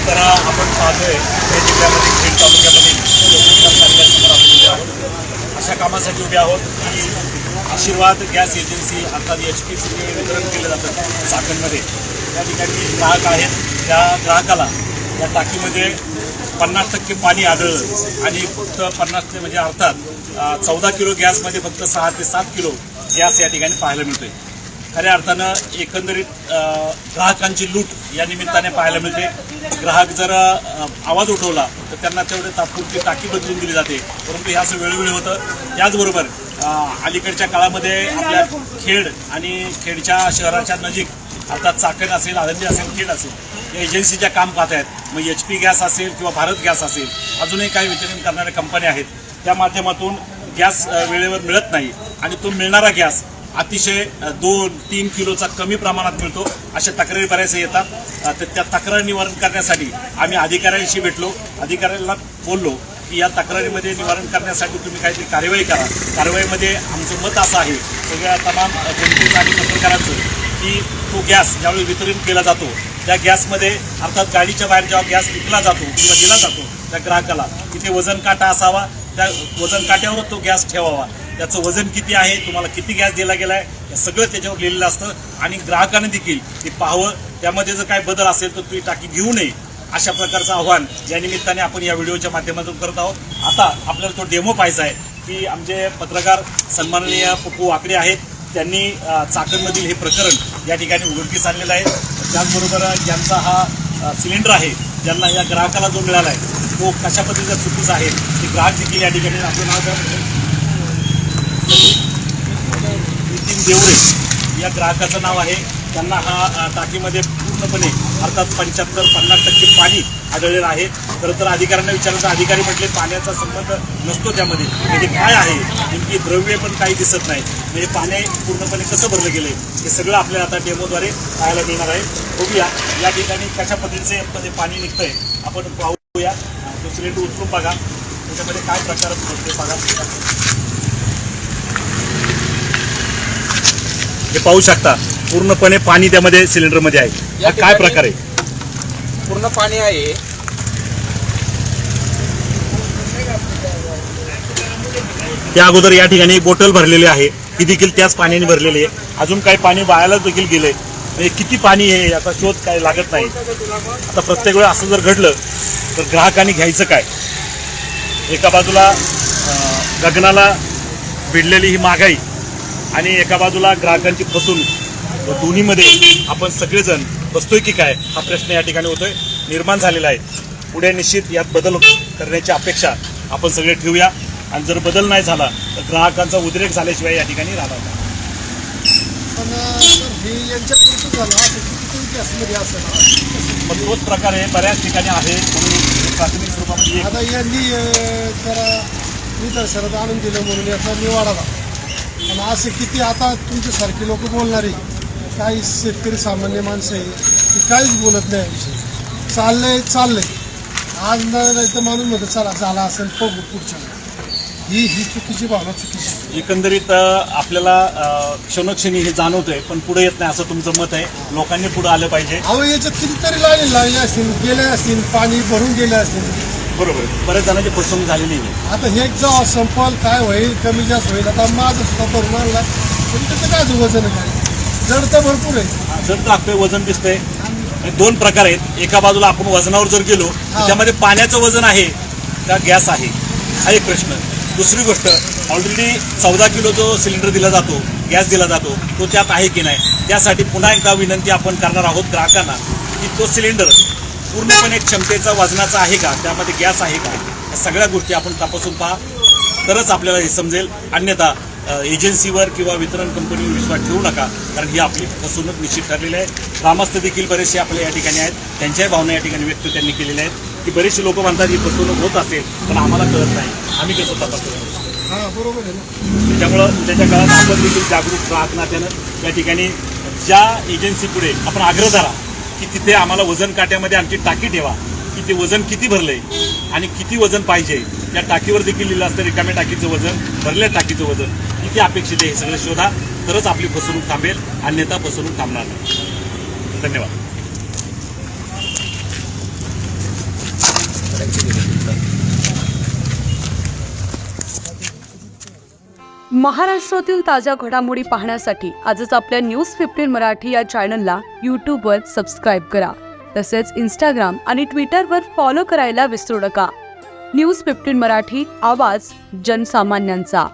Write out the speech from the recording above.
तर आपण पाहतोय हे जिल्ह्यामध्ये खेड तालुक्यामध्ये कार्यालयासमोर आपण उभे आहोत. अशा कामासाठी उभे आहोत की आशीर्वाद गॅस एजन्सी अर्थात HPचे वितरण केलं जातं चाकणमध्ये. त्या ठिकाणी ग्राहक आहेत, त्या ग्राहकाला या टाकीमध्ये 50% पाणी आढळलं आणि फक्त 50 म्हणजे अर्थात 14 किलो गॅसमध्ये फक्त 6 ते 7 किलो गॅस या ठिकाणी पाहायला मिळतोय. खऱ्या अर्थानं एकंदरीत ग्राहकांची लूट या निमित्ताने पाहायला मिळते. ग्राहक जर आवाज उठवला तर त्यांना तेवढे तात्पुरती टाकी बदलून दिली जाते, परंतु हे असं वेळोवेळी होतं. त्याचबरोबर अलीकडच्या काळामध्ये आपल्या खेड आणि खेडच्या शहराच्या नजीक अर्थात चाकण असेल, आळंदी असेल, खेड असेल या एजन्सीच्या काम पाहत आहेत. मग HP गॅस असेल किंवा भारत गॅस असेल, अजूनही काही वितरण करणाऱ्या कंपन्या आहेत. त्या माध्यमातून गॅस वेळेवर मिळत नाही आणि तो मिळणारा गॅस अतिशय 2-3 किलोचा कमी प्रमाणात मिळतो. अशा तक्रारी बऱ्याचशा येतात. तर त्या तक्रार निवारण करण्यासाठी आम्ही अधिकाऱ्यांशी भेटलो. अधिकाऱ्यांना बोललो की या तक्रारीमध्ये निवारण करण्यासाठी तुम्ही काहीतरी कार्यवाही करा. कारवाईमध्ये आमचं मत असं आहे सगळ्या तमाम जनतेचं आणि पत्रकारांचं की तो गॅस ज्यावेळी वितरण केला जातो त्या गॅसमध्ये अर्थात गाडीच्या बाहेर जेव्हा गॅस विकला जातो किंवा दिला जातो त्या ग्राहकाला तिथे वजन काटा असावा. त्या वजन काट्यावरच तो गॅस ठेवावा. त्याचं वजन किती आहे, तुम्हाला किती गॅस दिला गेला आहे, हे सगळं त्याच्यावर लिहिलेलं असतं आणि ग्राहकाने देखील ते पाहावं. त्यामध्ये जर काही बदल असेल तर ती टाकी घेऊ नये. अशा प्रकारचं आव्हान या निमित्ताने आपण या व्हिडिओच्या माध्यमातून करत आहोत. आता आपल्याला तो डेमो पाहायचा आहे की आमचे पत्रकार सन्माननीय पप्पू वाकडे आहेत. त्यांनी चाकणमधील हे प्रकरण या ठिकाणी उघडकीस आणलेलं आहे. त्याचबरोबर ज्यांचा हा सिलेंडर आहे, ज्यांना या ग्राहकाला जो मिळाला आहे तो कशा पद्धतीचा चुकीचा आहे ते ग्राहक देखील या ठिकाणी आपलं नाव नितीन देवरे या ग्राहकाचं नाव आहे. त्यांना हा टाकीमध्ये पूर्णपणे अर्थात 50% पाणी आढळलेलं आहे. खरं तर अधिकाऱ्यांना विचारलं तर अधिकारी म्हटले पाण्याचा संबंध नसतो त्यामध्ये. म्हणजे काय आहे नेमकी द्रव्य पण काही दिसत नाही. म्हणजे पाणी पूर्णपणे कसं भरलं गेलं हे सगळं आपल्याला आता डेमोद्वारे पाहायला मिळणार आहे. बघूया या ठिकाणी कशा पद्धतीचे पाणी निघतंय आपण पाहूया. तो सिलेंडर उचलून बघा, त्याच्यामध्ये काय प्रकार घडते बघा. हे पाहू शकता पूर्णपणे पाणी त्यामध्ये सिलेंडरमध्ये आहे. हा काय प्रकार आहे? पूर्ण पाणी आहे. त्या अगोदर या ठिकाणी एक बॉटल भरलेली आहे, ती देखील त्याच पाण्याने भरलेली आहे. अजून काही पाणी वायाला देखील गेले. म्हणजे किती पाणी आहे याचा शोध काय लागत नाही. आता प्रत्येक वेळा असं जर घडलं तर ग्राहकांनी घ्यायचं काय? एका बाजूला गगनाला भिडलेली ही महागाई आणि एका बाजूला ग्राहकांची फसवणूक, दोन्हीमध्ये आपण सगळेजण बसतोय की काय हा प्रश्न या ठिकाणी होतोय, निर्माण झालेला आहे. पुढे निश्चित यात बदल करण्याची अपेक्षा आपण सगळे ठेवूया आणि जर बदल नाही झाला तर ग्राहकांचा उद्रेक झाल्याशिवाय या ठिकाणी राहणार नाही. पण तोच प्रकार आहे बऱ्याच ठिकाणी आहे. म्हणून प्राथमिक स्वरूपामध्ये आता यांनी जरा निदर्शनात आणून दिलं म्हणून याचा निवाडा झाला. आणि असे किती आता तुमच्यासारखे लोक बोलणारे काही शेतकरी सामान्य माणसं आहे की काहीच बोलत नाही याविषयी. चाललंय आज नाही तर माणूस म्हणतो चला झाला असेल बघू पुढच्या. ही चुकीची भावना चुकीची. एकंदरीत आपल्याला क्षणोक्षणी हे जाणवतंय पण पुढे येत नाही असं तुमचं मत आहे. लोकांनी पुढे आलं पाहिजे. अहो याच्यात कितीतरी लागले असतील, गेले असतील, पाणी भरून गेले असतील. बरोबर, बऱ्याच जणांची फसवणूक झालेली आहे. आता हे जेव्हा संपल काय होईल, कमी जास्त होईल. आता माझं सुद्धा भरून आणला पण त्याचं काय वजन काय जड तर भरपूर आहे. जड लागतोय, वजन दिसतंय. दोन प्रकार आहेत. एका बाजूला आपण वजनावर जर गेलो तर त्यामध्ये पाण्याचं वजन आहे का गॅस आहे हा एक प्रश्न. दुसरी गोष्ट ऑलरेडी 14 किलो जो सिलेंडर दिला जातो, गॅस दिला जातो, तो त्यात आहे की नाही. त्यासाठी पुन्हा एकदा विनंती आपण करणार आहोत ग्राहकांना की तो सिलेंडर पूर्णपणे क्षमतेचा वजनाचा आहे का, त्यामध्ये गॅस आहे का, या सगळ्या गोष्टी आपण तपासून पहा तरच आपल्याला हे समजेल. अन्यथा एजन्सीवर किंवा वितरण कंपनीवर विश्वास ठेवू नका, कारण ही आपली फसवणूक निश्चित ठरलेली आहे. ग्रामस्थ देखील बरेचसे आपल्या या ठिकाणी आहेत, त्यांच्याही भावना या ठिकाणी व्यक्त त्यांनी केलेल्या आहेत की बरेचसे लोक म्हणतात ही फसवणूक होत असेल पण आम्हाला कळत नाही, आम्ही कसं तपासतो. हां बरोबर आहे ना. त्याच्यामुळं त्याच्या काळात आपण देखील जागरूक राहत नात्यानं या ठिकाणी ज्या एजन्सीपुढे आपण आग्रह धरा की तिथे आम्हाला वजन काट्यामध्ये आमची टाकी ठेवा की ते वजन किती भरलंय आणि किती वजन पाहिजे. त्या टाकीवर देखील लिहिलं असतं रिकाम्या टाकीचं वजन, भरल्या टाकीचं वजन किती अपेक्षित आहे हे सगळं शोधा तरच आपली फसवणूक थांबेल, अन्यथा फसवणूक थांबणार नाही. धन्यवाद. महाराष्ट्रातील ताज्या घडामोडी पाहण्यासाठी आजच आपल्या न्यूज 15 मराठी या चॅनलला यूट्यूबवर सबस्क्राईब करा. तसेच इंस्टाग्राम आणि ट्विटरवर फॉलो करायला विसरू नका. न्यूज 15 मराठी, आवाज जनसामान्यांचा.